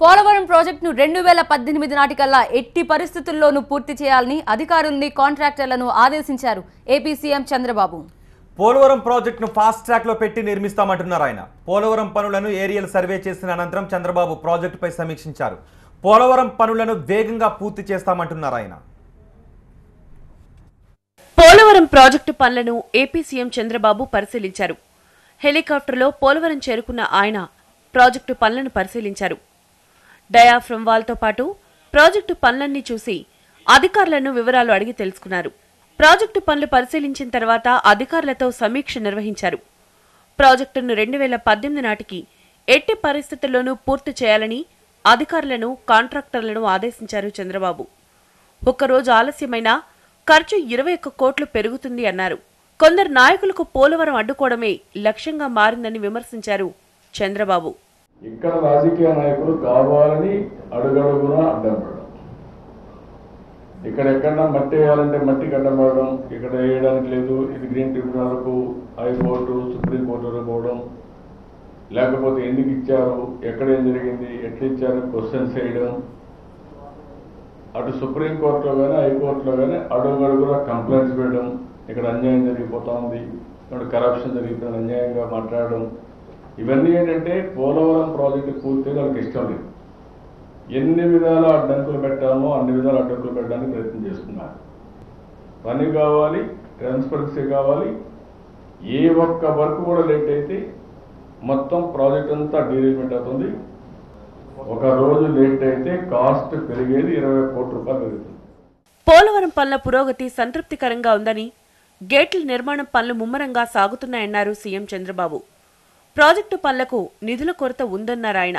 పోలవరం ప్రాజెక్టును 2018 నాటికల్లా ఎట్టి పరిస్థితుల్లోనూ పూర్తి చేయాలని అధికారుల్ని కాంట్రాక్టర్లను ఆదేశించారు ఏపీ సీఎం చంద్రబాబు. పోలవరం ప్రాజెక్టును ఫాస్ట్ ట్రాక్ లో పెట్టి నిర్మిస్తామంటున్నారు ఆయన. పోలవరం పనులను ఏరియల్ సర్వే చేసిన అనంతరం చంద్రబాబు ప్రాజెక్టుపై సమీక్షించారు. పోలవరం పనులను వేగంగా పూర్తి చేస్తామంటున్నారు ఆయన. పోలవరం ప్రాజెక్టు పనులను ఏపీ సీఎం చంద్రబాబు పరిశీలించారు. హెలికాప్టర్లో పోలవరం చేరుకున్న ఆయన ప్రాజెక్టు పనులను పరిశీలించారు. డయాఫ్రమ్ వాల్తో పాటు ప్రాజెక్టు పనులన్నీ చూసి అధికారులను వివరాలు అడిగి తెలుసుకున్నారు. ప్రాజెక్టు పనులు పరిశీలించిన తర్వాత అధికారులతో సమీక్ష నిర్వహించారు. ప్రాజెక్టును 2018 నాటికి ఎట్టి పరిస్థితుల్లోనూ పూర్తి చేయాలని అధికారులను కాంట్రాక్టర్లను ఆదేశించారు చంద్రబాబు. ఒక్కరోజు ఆలస్యమైనా ఖర్చు 21 కోట్లు పెరుగుతుంది అన్నారు. కొందరు నాయకులకు పోలవరం అడ్డుకోవడమే లక్ష్యంగా మారిందని విమర్శించారు చంద్రబాబు. ఇక్కడ రాజకీయ నాయకులు కావాలని అడుగడుగున అడ్డం పడడం, ఇక్కడ ఎక్కడన్నా మట్టి వేయాలంటే మట్టి కట్టబడడం, ఇక్కడ వేయడానికి లేదు, ఇది గ్రీన్ ట్రిబ్యునల్కు, హైకోర్టు, సుప్రీంకోర్టు వరకు పోవడం, లేకపోతే ఎందుకు ఇచ్చారు, ఎక్కడ ఏం జరిగింది, ఎట్లా ఇచ్చారు క్వశ్చన్స్ వేయడం, అటు సుప్రీంకోర్టులో కానీ హైకోర్టులో కానీ అడుగడుగున కంప్లైంట్స్ పెట్టడం, ఇక్కడ అన్యాయం జరిగిపోతా ఉంది, ఇక్కడ కరప్షన్ జరిగిపోయిన అన్యాయంగా మాట్లాడడం, ఇవన్నీ ఏంటంటే పోలవరం ప్రాజెక్టు పూర్తిగా వాళ్ళకి ఇష్టం లేదు. ఎన్ని విధాల అడ్డంకులు పెట్టామో అన్ని విధాల అడ్డంకులు పెట్టడానికి ప్రయత్నం చేస్తున్నారు. పని కావాలి, ట్రాన్స్పరెన్సీ కావాలి. ఏ ఒక్క వర్క్ కూడా లేట్ అయితే మొత్తం ప్రాజెక్ట్ అంతా డీరేజ్మెంట్ అవుతుంది. ఒక రోజు లేట్ అయితే కాస్ట్ పెరిగేది 20 కోట్ల రూపాయలు పెరుగుతుంది. పోలవరం పనుల పురోగతి సంతృప్తికరంగా ఉందని, గేట్ల నిర్మాణం పనులు ముమ్మరంగా సాగుతున్నాయన్నారు సీఎం చంద్రబాబు. ప్రాజెక్టు పనులకు నిధుల కొరత ఉందన్నారు ఆయన.